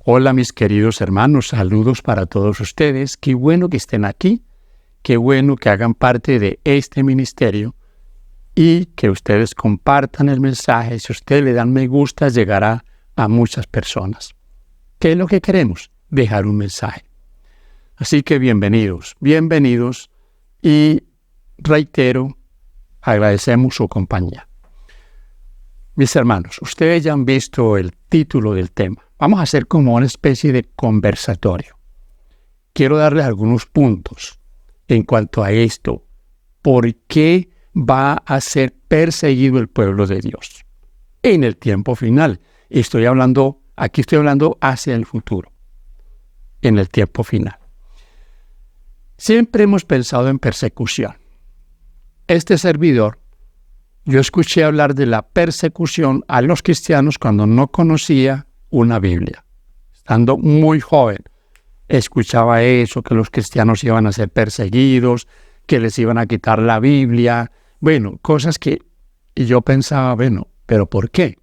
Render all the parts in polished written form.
Hola mis queridos hermanos, saludos para todos ustedes. Qué bueno que estén aquí, qué bueno que hagan parte de este ministerio y que ustedes compartan el mensaje. Si ustedes le dan me gusta, llegará a muchas personas. ¿Qué es lo que queremos? Dejar un mensaje. Así que bienvenidos y reitero, agradecemos su compañía. Mis hermanos, ustedes ya han visto el título del tema. Vamos a hacer como una especie de conversatorio. Quiero darles algunos puntos en cuanto a esto. ¿Por qué va a ser perseguido el pueblo de Dios en el tiempo final? Aquí estoy hablando hacia el futuro, en el tiempo final. Siempre hemos pensado en persecución. Este servidor, yo escuché hablar de la persecución a los cristianos cuando no conocía una Biblia. Estando muy joven, escuchaba eso, que los cristianos iban a ser perseguidos, que les iban a quitar la Biblia. Bueno, cosas que yo pensaba, bueno, ¿pero por qué?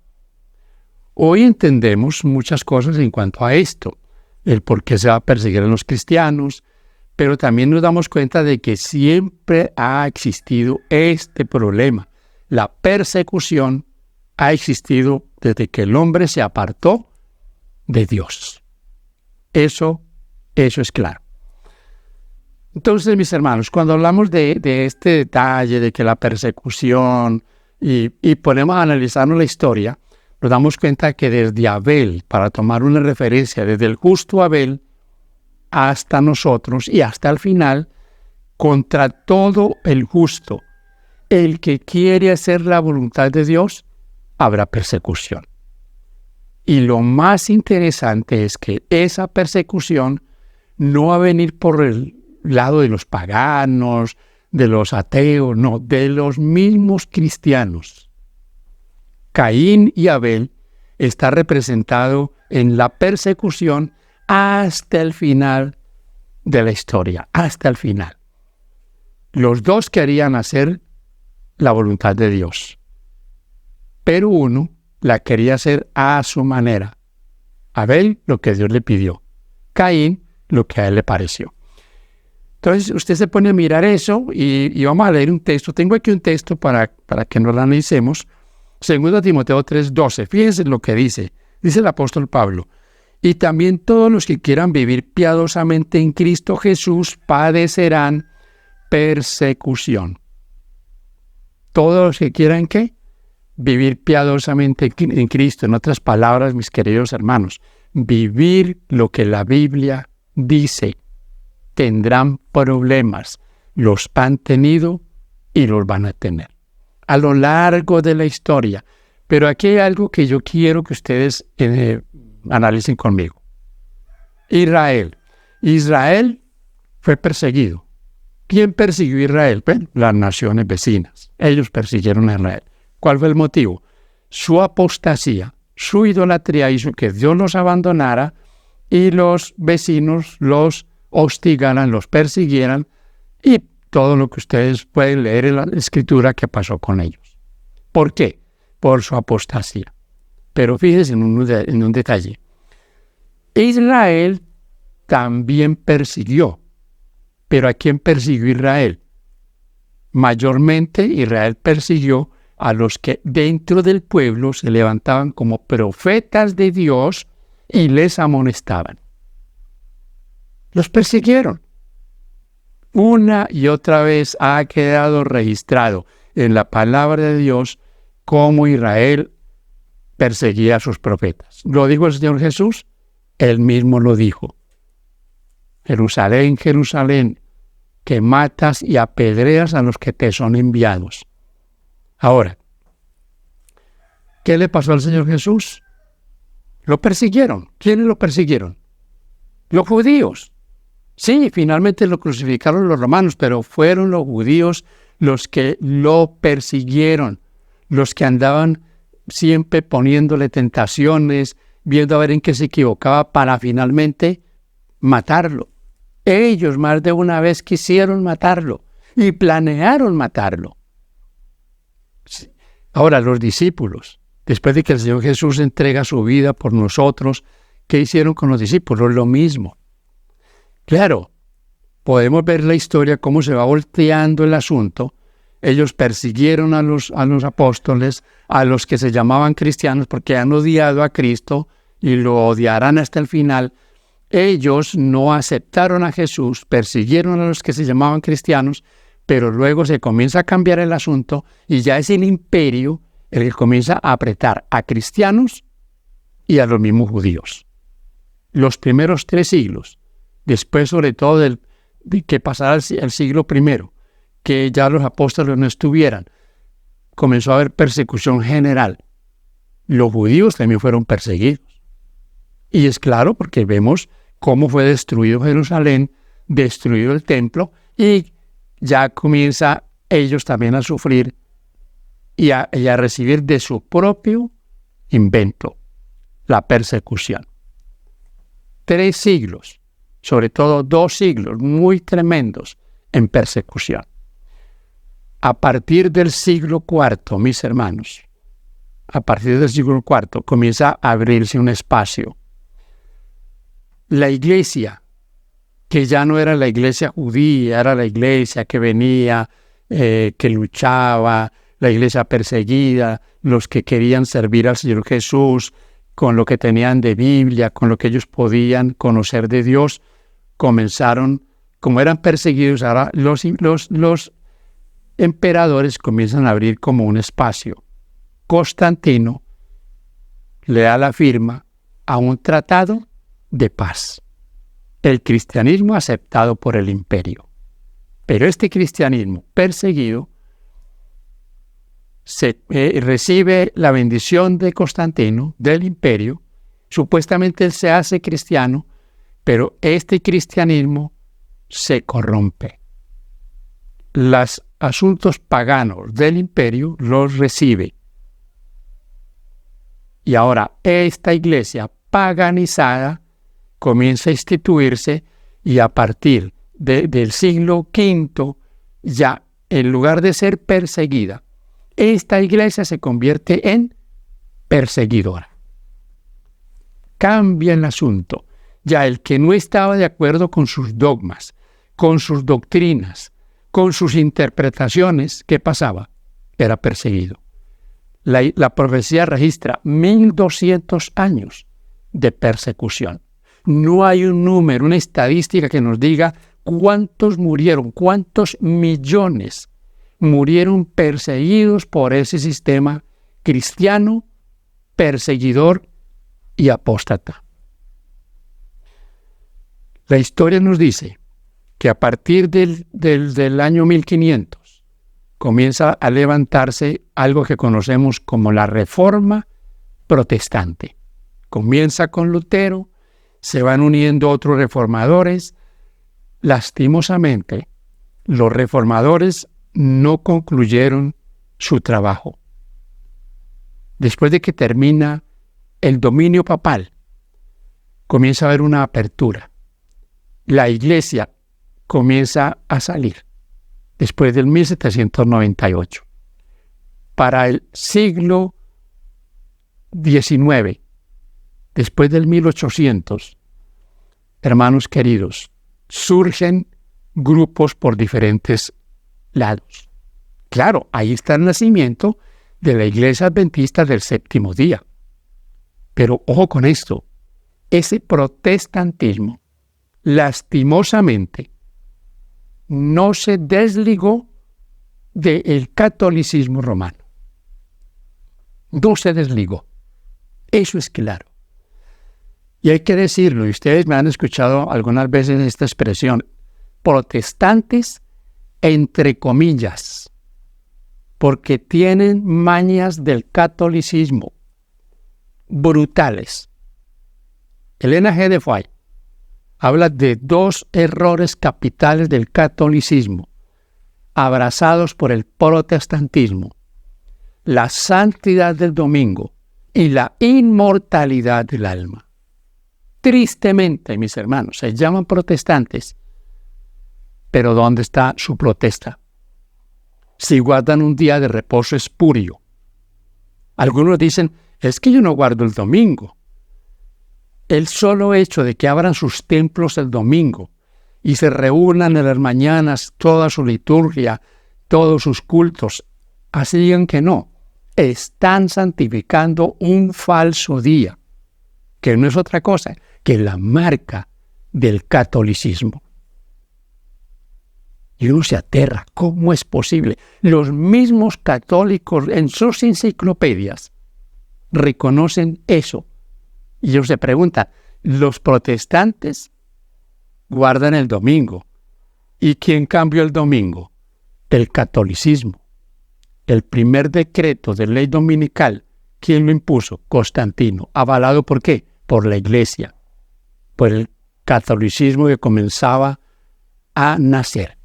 Hoy entendemos muchas cosas en cuanto a esto, el por qué se va a perseguir a los cristianos, pero también nos damos cuenta de que siempre ha existido este problema. La persecución ha existido desde que el hombre se apartó de Dios. Eso es claro. Entonces, mis hermanos, cuando hablamos de este detalle de que la persecución y ponemos a analizarnos la historia, nos damos cuenta que desde Abel, para tomar una referencia, desde el justo Abel hasta nosotros y hasta el final, contra todo el justo, el que quiere hacer la voluntad de Dios, habrá persecución. Y lo más interesante es que esa persecución no va a venir por el lado de los paganos, de los ateos, no, de los mismos cristianos. Caín y Abel está representado en la persecución hasta el final de la historia, hasta el final. Los dos querían hacer la voluntad de Dios, pero uno la quería hacer a su manera. Abel, lo que Dios le pidió. Caín, lo que a él le pareció. Entonces, usted se pone a mirar eso y vamos a leer un texto. Tengo aquí un texto para que nos lo analicemos. 2 Timoteo 3:12. Fíjense lo que dice. Dice el apóstol Pablo. Y también todos los que quieran vivir piadosamente en Cristo Jesús padecerán persecución. Todos los que quieran, ¿qué? Vivir piadosamente en Cristo. En otras palabras, mis queridos hermanos, vivir lo que la Biblia dice. Tendrán problemas. Los han tenido y los van a tener a lo largo de la historia. Pero aquí hay algo que yo quiero que ustedes analicen conmigo. Israel fue perseguido. ¿Quién persiguió a Israel? Bueno, las naciones vecinas. Ellos persiguieron a Israel. ¿Cuál fue el motivo? Su apostasía, su idolatría hizo que Dios los abandonara y los vecinos los hostigaran, los persiguieran y todo lo que ustedes pueden leer en la Escritura que pasó con ellos. ¿Por qué? Por su apostasía. Pero fíjense en un detalle. Israel también persiguió. ¿Pero a quién persiguió Israel? Mayormente Israel persiguió a los que dentro del pueblo se levantaban como profetas de Dios y les amonestaban. Los persiguieron. Una y otra vez ha quedado registrado en la palabra de Dios cómo Israel perseguía a sus profetas. ¿Lo dijo el Señor Jesús? Él mismo lo dijo. Jerusalén, Jerusalén, que matas y apedreas a los que te son enviados. Ahora, ¿qué le pasó al Señor Jesús? Lo persiguieron. ¿Quiénes lo persiguieron? Los judíos. Sí, finalmente lo crucificaron los romanos, pero fueron los judíos los que lo persiguieron, los que andaban siempre poniéndole tentaciones, viendo a ver en qué se equivocaba para finalmente matarlo. Ellos más de una vez quisieron matarlo y planearon matarlo. Sí. Ahora, los discípulos, después de que el Señor Jesús entrega su vida por nosotros, ¿qué hicieron con los discípulos? Lo mismo. Claro, podemos ver la historia, cómo se va volteando el asunto. Ellos persiguieron a los apóstoles, a los que se llamaban cristianos, porque han odiado a Cristo y lo odiarán hasta el final. Ellos no aceptaron a Jesús, persiguieron a los que se llamaban cristianos, pero luego se comienza a cambiar el asunto y ya es el imperio el que comienza a apretar a cristianos y a los mismos judíos. Los primeros 3 siglos, después sobre todo de que pasara el siglo I, que ya los apóstoles no estuvieran, comenzó a haber persecución general. Los judíos también fueron perseguidos. Y es claro porque vemos cómo fue destruido Jerusalén, destruido el templo, y ya comienza ellos también a sufrir y a recibir de su propio invento la persecución. 3 siglos, sobre todo 2 siglos muy tremendos en persecución. A partir del siglo IV, mis hermanos, a partir del siglo IV comienza a abrirse un espacio. La iglesia, que ya no era la iglesia judía, era la iglesia que venía, que luchaba, la iglesia perseguida, los que querían servir al Señor Jesús con lo que tenían de Biblia, con lo que ellos podían conocer de Dios, comenzaron, como eran perseguidos, ahora los emperadores comienzan a abrir como un espacio. Constantino le da la firma a un tratado de paz. El cristianismo aceptado por el imperio. Pero este cristianismo perseguido recibe la bendición de Constantino, del imperio. Supuestamente él se hace cristiano, pero este cristianismo se corrompe. Los asuntos paganos del imperio los recibe. Y ahora esta iglesia paganizada comienza a instituirse y a partir del siglo V, ya en lugar de ser perseguida, esta iglesia se convierte en perseguidora. Cambia el asunto. Ya el que no estaba de acuerdo con sus dogmas, con sus doctrinas, con sus interpretaciones, ¿qué pasaba? Era perseguido. La profecía registra 1200 años de persecución. No hay un número, una estadística que nos diga cuántos murieron, cuántos millones murieron perseguidos por ese sistema cristiano, perseguidor y apóstata. La historia nos dice que a partir del año 1500 comienza a levantarse algo que conocemos como la Reforma Protestante. Comienza con Lutero, se van uniendo otros reformadores. Lastimosamente, los reformadores no concluyeron su trabajo. Después de que termina el dominio papal, comienza a haber una apertura. La iglesia comienza a salir después del 1798. Para el siglo XIX, después del 1800, hermanos queridos, surgen grupos por diferentes lados. Claro, ahí está el nacimiento de la Iglesia Adventista del Séptimo Día. Pero ojo con esto, ese protestantismo, lastimosamente, no se desligó del catolicismo romano. No se desligó. Eso es claro. Y hay que decirlo, y ustedes me han escuchado algunas veces esta expresión, protestantes entre comillas, porque tienen mañas del catolicismo brutales. Elena G. de White habla de 2 errores capitales del catolicismo, abrazados por el protestantismo: la santidad del domingo y la inmortalidad del alma. Tristemente, mis hermanos, se llaman protestantes, pero ¿dónde está su protesta? Si guardan un día de reposo espurio. Algunos dicen, es que yo no guardo el domingo. el solo hecho de que abran sus templos el domingo y se reúnan en las mañanas toda su liturgia, todos sus cultos, así digan que no, están santificando un falso día, que no es otra cosa que la marca del catolicismo. Y uno se aterra, ¿cómo es posible? Los mismos católicos en sus enciclopedias reconocen eso. Y ellos se preguntan, los protestantes guardan el domingo. ¿Y quién cambió el domingo? El catolicismo. El primer decreto de ley dominical, ¿quién lo impuso? Constantino. ¿Avalado por qué? Por la Iglesia. Por el catolicismo que comenzaba a nacer.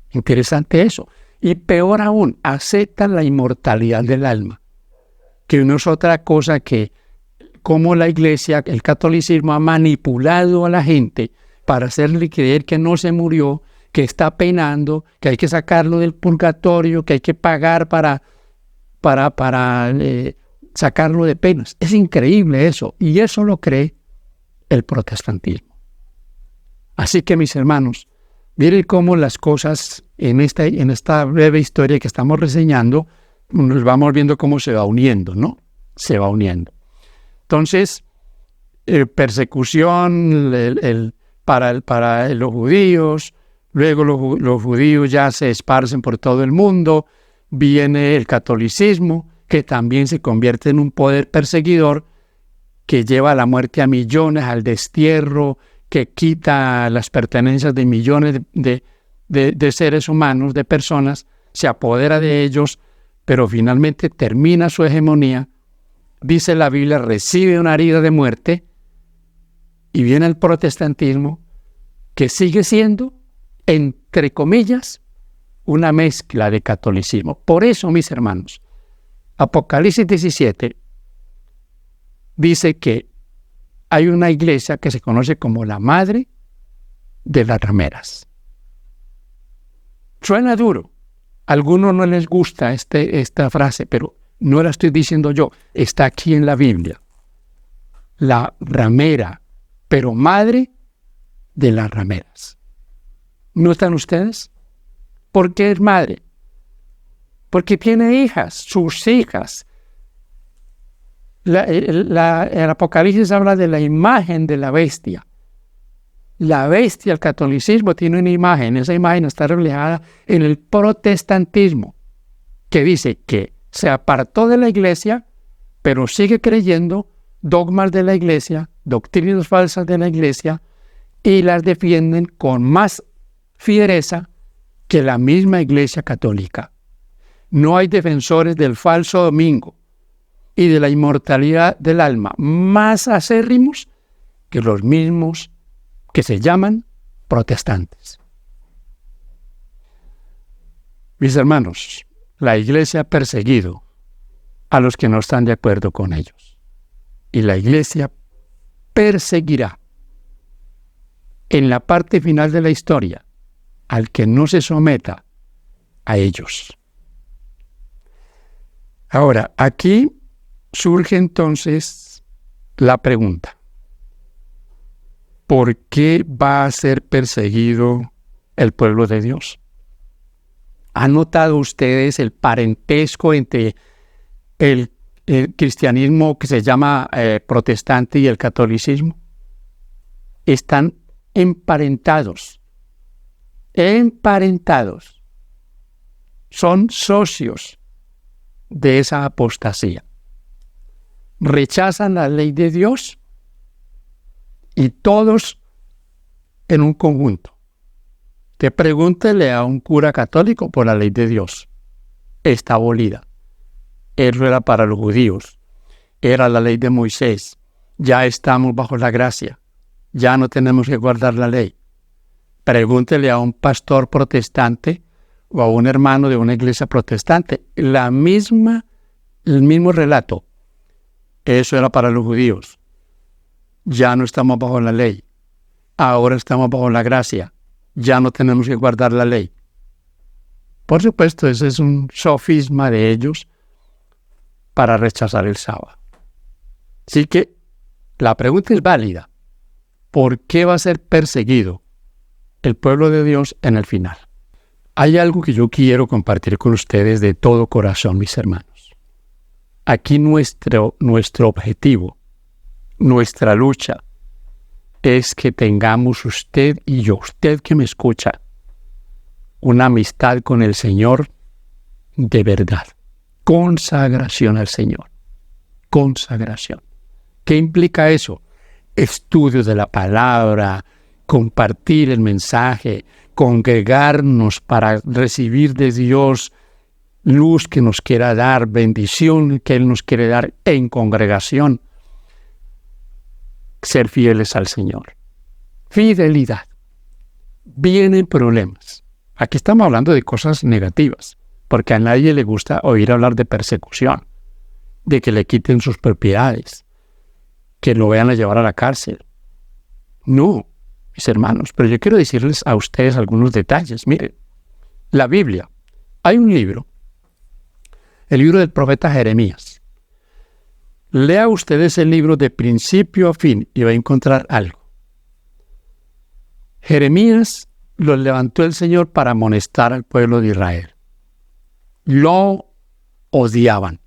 Interesante eso. Y peor aún, aceptan la inmortalidad del alma, que no es otra cosa que cómo la Iglesia, el catolicismo, ha manipulado a la gente para hacerle creer que no se murió, que está penando, que hay que sacarlo del purgatorio, que hay que pagar para sacarlo de penas. Es increíble eso, y eso lo cree el protestantismo. Así que, mis hermanos, miren cómo las cosas en esta breve historia que estamos reseñando, nos vamos viendo cómo se va uniendo, ¿no? Se va uniendo. Entonces, persecución para los judíos, luego los judíos ya se esparcen por todo el mundo, viene el catolicismo, que también se convierte en un poder perseguidor que lleva a la muerte a millones, al destierro, que quita las pertenencias de millones de seres humanos, de personas, se apodera de ellos, pero finalmente termina su hegemonía. Dice la Biblia, recibe una herida de muerte, y viene el protestantismo, que sigue siendo, entre comillas, una mezcla de catolicismo. Por eso, mis hermanos, Apocalipsis 17 dice que hay una iglesia que se conoce como la madre de las rameras. Suena duro. A algunos no les gusta esta frase, pero no la estoy diciendo yo. Está aquí en la Biblia. La ramera, pero madre de las rameras. ¿Notan ustedes? ¿Por qué es madre? Porque tiene hijas, sus hijas. El Apocalipsis habla de la imagen de la bestia. La bestia, el catolicismo, tiene una imagen. Esa imagen está reflejada en el protestantismo, que dice que se apartó de la iglesia, pero sigue creyendo dogmas de la iglesia, doctrinas falsas de la iglesia, y las defienden con más fiereza que la misma iglesia católica. No hay defensores del falso domingo y de la inmortalidad del alma más acérrimos que los mismos que se llaman protestantes. Mis hermanos, la iglesia ha perseguido a los que no están de acuerdo con ellos. Y la iglesia perseguirá en la parte final de la historia al que no se someta a ellos. Ahora, aquí surge entonces la pregunta: ¿por qué va a ser perseguido el pueblo de Dios? ¿Han notado ustedes el parentesco entre el cristianismo que se llama protestante y el catolicismo? Están emparentados. Son socios de esa apostasía. Rechazan la ley de Dios y todos en un conjunto. Te pregúntele a un cura católico por la ley de Dios. Está abolida. Eso era para los judíos. Era la ley de Moisés. Ya estamos bajo la gracia. Ya no tenemos que guardar la ley. Pregúntele a un pastor protestante o a un hermano de una iglesia protestante. El mismo relato. Eso era para los judíos. Ya no estamos bajo la ley. Ahora estamos bajo la gracia. Ya no tenemos que guardar la ley. Por supuesto, ese es un sofisma de ellos para rechazar el sábado. Así que La pregunta es válida. ¿Por qué va a ser perseguido el pueblo de Dios en el final? Hay algo que yo quiero compartir con ustedes de todo corazón, mis hermanos. Aquí nuestro objetivo, nuestra lucha, es que tengamos usted y yo, usted que me escucha, una amistad con el Señor de verdad. Consagración al Señor. Consagración. ¿Qué implica eso? Estudio de la palabra, compartir el mensaje, congregarnos para recibir de Dios luz que nos quiera dar, bendición que Él nos quiere dar en congregación. Ser fieles al Señor. Fidelidad. Vienen problemas. Aquí estamos hablando de cosas negativas, porque a nadie le gusta oír hablar de persecución, de que le quiten sus propiedades, que lo vayan a llevar a la cárcel. No, mis hermanos, pero yo quiero decirles a ustedes algunos detalles. Miren, la Biblia, hay un libro, el libro del profeta Jeremías. Lea ustedes el libro de principio a fin y va a encontrar algo. Jeremías lo levantó el Señor para amonestar al pueblo de Israel. Lo odiaban.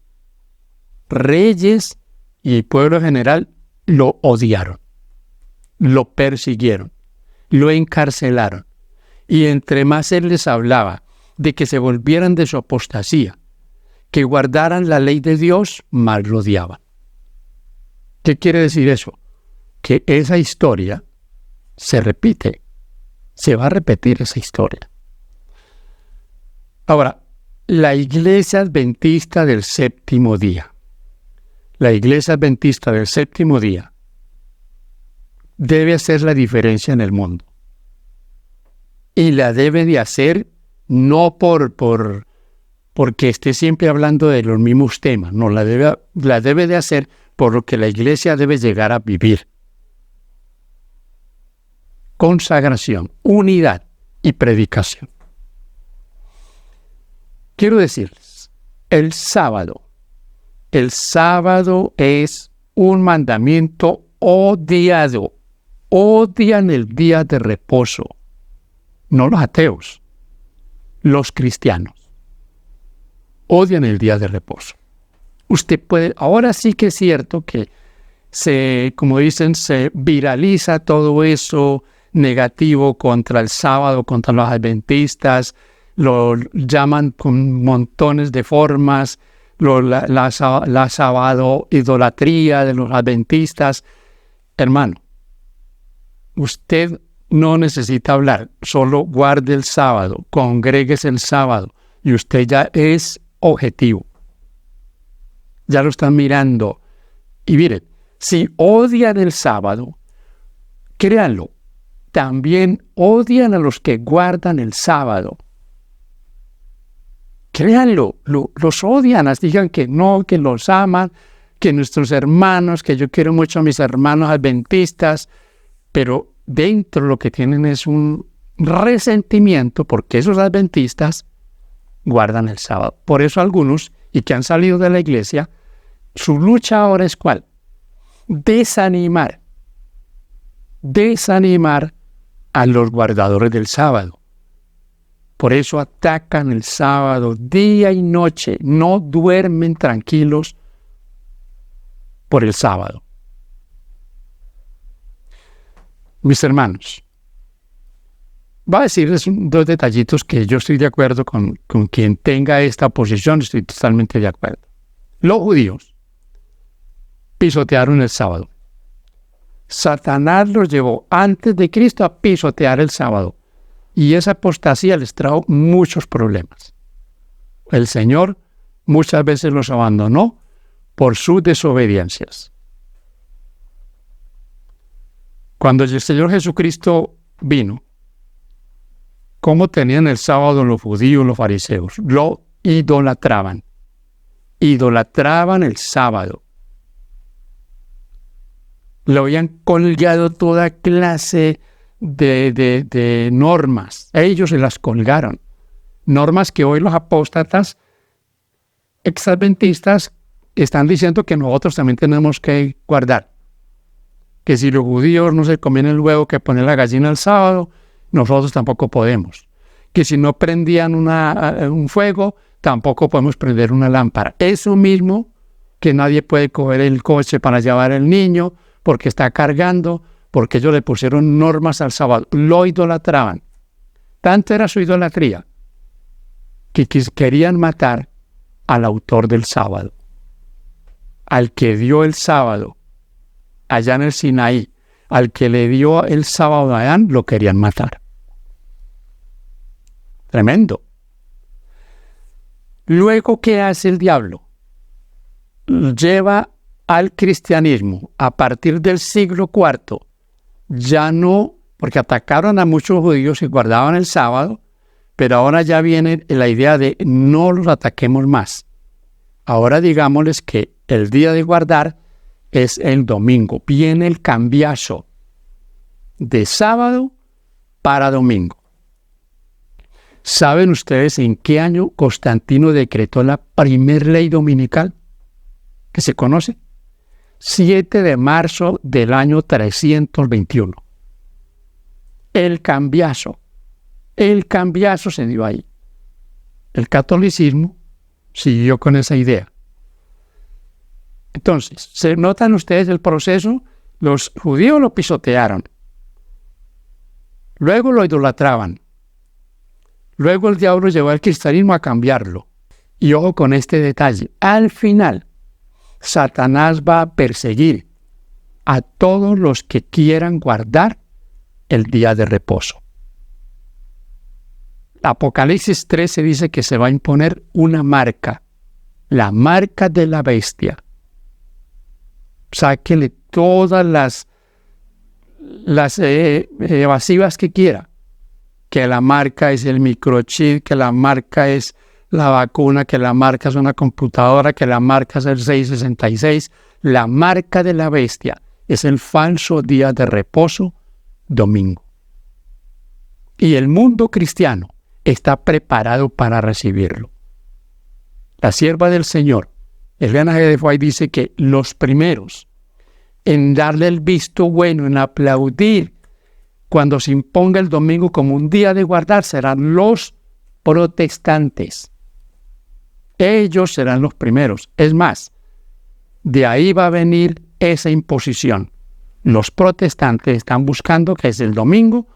Reyes y el pueblo en general lo odiaron. Lo persiguieron. Lo encarcelaron. Y entre más Él les hablaba de que se volvieran de su apostasía, que guardaran la ley de Dios, más lo odiaban. ¿Qué quiere decir eso? Que esa historia se repite. Se va a repetir esa historia. Ahora, la Iglesia Adventista del Séptimo Día. La Iglesia Adventista del Séptimo Día debe hacer la diferencia en el mundo. Y la debe de hacer no porque esté siempre hablando de los mismos temas. No, la debe de hacer por lo que la Iglesia debe llegar a vivir. Consagración, unidad y predicación. Quiero decirles, el sábado es un mandamiento odiado. Odian el día de reposo. No los ateos, los cristianos. Odian el día de reposo. Usted puede, ahora sí que es cierto que como dicen, se viraliza todo eso negativo contra el sábado, contra los adventistas, lo llaman con montones de formas, la sábado idolatría de los adventistas. Hermano, usted no necesita hablar, solo guarde el sábado, congréguese el sábado y usted ya es objetivo. Ya lo están mirando. Y miren, si odian el sábado, créanlo, también odian a los que guardan el sábado. Créanlo, los odian, digan que no, que los aman, que nuestros hermanos, que yo quiero mucho a mis hermanos adventistas, pero dentro lo que tienen es un resentimiento porque esos adventistas guardan el sábado. Por eso algunos, y que han salido de la iglesia, su lucha ahora es ¿cuál? Desanimar a los guardadores del sábado. Por eso atacan el sábado día y noche, no duermen tranquilos por el sábado. Mis hermanos, voy a decirles dos detallitos que yo estoy de acuerdo con quien tenga esta posición, estoy totalmente de acuerdo. Los judíos pisotearon el sábado. Satanás los llevó antes de Cristo a pisotear el sábado. Y esa apostasía les trajo muchos problemas. El Señor muchas veces los abandonó por sus desobediencias. Cuando el Señor Jesucristo vino, ¿cómo tenían el sábado los judíos, los fariseos? Lo idolatraban. Idolatraban el sábado. Le habían colgado toda clase de normas. Ellos se las colgaron. Normas que hoy los apóstatas exadventistas están diciendo que nosotros también tenemos que guardar. que si los judíos no se comían el huevo que pone la gallina el sábado, nosotros tampoco podemos. Que si no prendían un fuego, tampoco podemos prender una lámpara. Eso mismo, que nadie puede coger el coche para llevar al niño porque está cargando, porque ellos le pusieron normas al sábado. Lo idolatraban. Tanto era su idolatría que querían matar al autor del sábado, al que dio el sábado allá en el Sinaí, al que le dio el sábado a Adán, lo querían matar. Tremendo. Luego, ¿qué hace el diablo? Lleva al cristianismo a partir del siglo IV, ya no, porque atacaron a muchos judíos que guardaban el sábado, pero ahora ya viene la idea de no los ataquemos más. Ahora digámosles que el día de guardar es el domingo. Viene el cambiazo de sábado para domingo. ¿Saben ustedes en qué año Constantino decretó la primer ley dominical que se conoce? 7 de marzo del año 321. El cambiazo se dio ahí. El catolicismo siguió con esa idea. Entonces, ¿se notan ustedes el proceso? Los judíos lo pisotearon. Luego lo idolatraban. Luego el diablo llevó al cristianismo a cambiarlo. Y ojo con este detalle. Al final, Satanás va a perseguir a todos los que quieran guardar el día de reposo. Apocalipsis 13 dice que se va a imponer una marca, la marca de la bestia. Sáquele todas las evasivas que quiera. Que la marca es el microchip, que la marca es la vacuna, que la marca es una computadora, que la marca es el 666. La marca de la bestia es el falso día de reposo, domingo. Y el mundo cristiano está preparado para recibirlo. La sierva del Señor, Elena G. de White, dice que los primeros en darle el visto bueno, en aplaudir cuando se imponga el domingo como un día de guardar, serán los protestantes. Ellos serán los primeros. Es más, de ahí va a venir esa imposición. Los protestantes están buscando que el domingo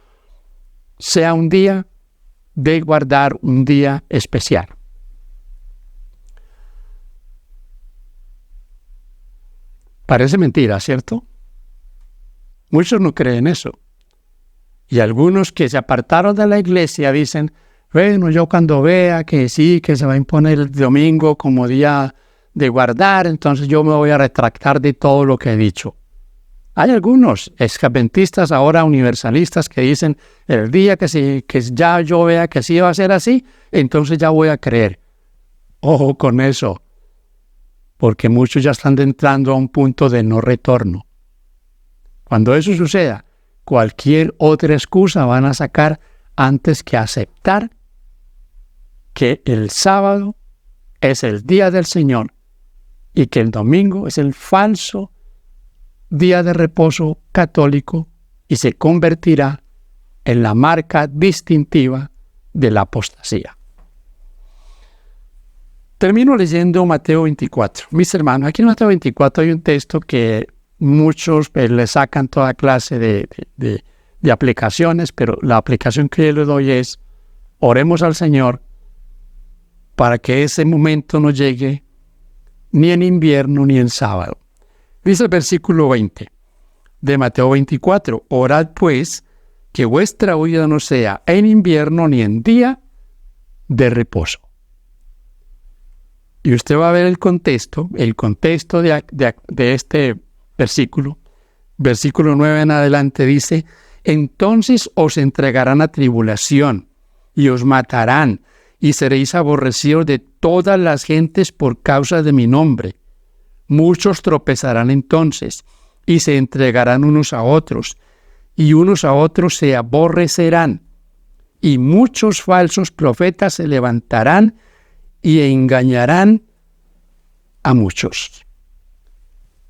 sea un día de guardar, un día especial. Parece mentira, ¿cierto? Muchos no creen eso. Y algunos que se apartaron de la iglesia dicen, bueno, yo cuando vea que sí, que se va a imponer el domingo como día de guardar, entonces yo me voy a retractar de todo lo que he dicho. Hay algunos exadventistas ahora universalistas que dicen, el día que ya yo vea que sí va a ser así, entonces ya voy a creer. Ojo con eso, porque muchos ya están entrando a un punto de no retorno. Cuando eso suceda, cualquier otra excusa van a sacar antes que aceptar que el sábado es el día del Señor y que el domingo es el falso día de reposo católico y se convertirá en la marca distintiva de la apostasía. Termino leyendo Mateo 24. Mis hermanos, aquí en Mateo 24 hay un texto que muchos le sacan toda clase de aplicaciones, pero la aplicación que yo le doy es, oremos al Señor para que ese momento no llegue ni en invierno ni en sábado. Dice el versículo 20 de Mateo 24, orad pues que vuestra huida no sea en invierno ni en día de reposo. Y usted va a ver el contexto de este versículo. Versículo 9 en adelante dice, entonces os entregarán a tribulación y os matarán y seréis aborrecidos de todas las gentes por causa de mi nombre. Muchos tropezarán entonces y se entregarán unos a otros y unos a otros se aborrecerán y muchos falsos profetas se levantarán y engañarán a muchos.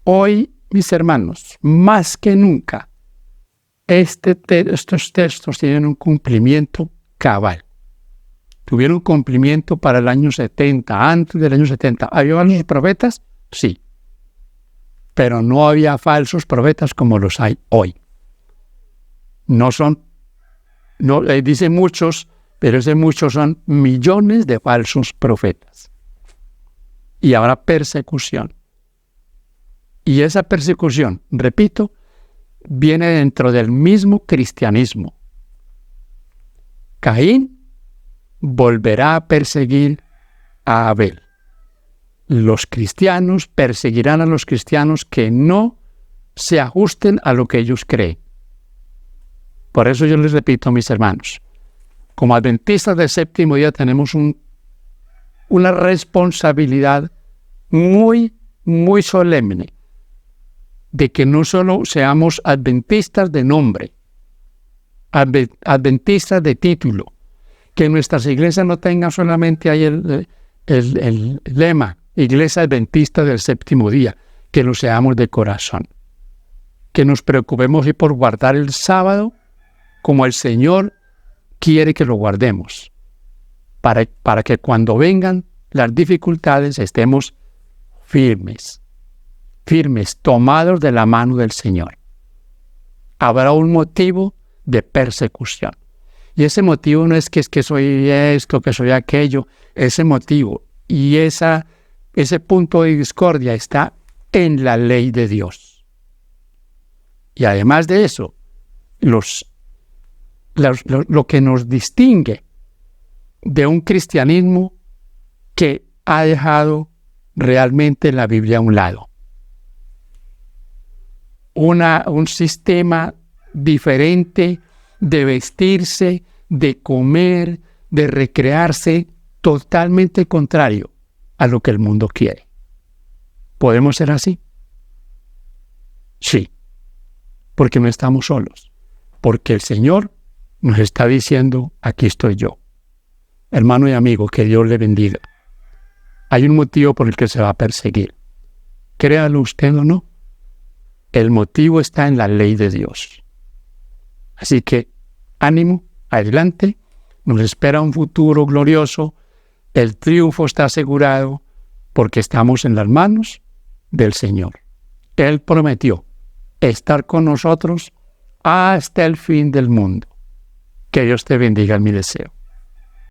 Hoy mis hermanos, más que nunca, estos textos tienen un cumplimiento cabal. Tuvieron cumplimiento para el año 70, antes del año 70. ¿Había falsos profetas? Sí. Pero no había falsos profetas como los hay hoy. Dicen muchos, pero ese muchos son millones de falsos profetas. Y habrá persecución. Y esa persecución, repito, viene dentro del mismo cristianismo. Caín volverá a perseguir a Abel. Los cristianos perseguirán a los cristianos que no se ajusten a lo que ellos creen. Por eso yo les repito, mis hermanos, como adventistas del séptimo día tenemos una responsabilidad muy, muy solemne de que no solo seamos adventistas de nombre, adventistas de título, que nuestras iglesias no tengan solamente ahí el lema, Iglesia Adventista del Séptimo Día, que lo seamos de corazón, que nos preocupemos por guardar el sábado como el Señor quiere que lo guardemos, para que cuando vengan las dificultades estemos firmes, tomados de la mano del Señor. Habrá un motivo de persecución. Y ese motivo no es que soy esto, que soy aquello. Ese motivo y ese punto de discordia está en la ley de Dios. Y además de eso, lo que nos distingue de un cristianismo que ha dejado realmente la Biblia a un lado. Un sistema diferente de vestirse, de comer, de recrearse, totalmente contrario a lo que el mundo quiere. ¿Podemos ser así? Sí, porque no estamos solos, porque el Señor nos está diciendo, aquí estoy yo. Hermano y amigo, que Dios le bendiga. Hay un motivo por el que se va a perseguir. Créalo usted o no, el motivo está en la ley de Dios. Así que, ánimo, adelante, nos espera un futuro glorioso, el triunfo está asegurado porque estamos en las manos del Señor. Él prometió estar con nosotros hasta el fin del mundo. Que Dios te bendiga, es mi deseo.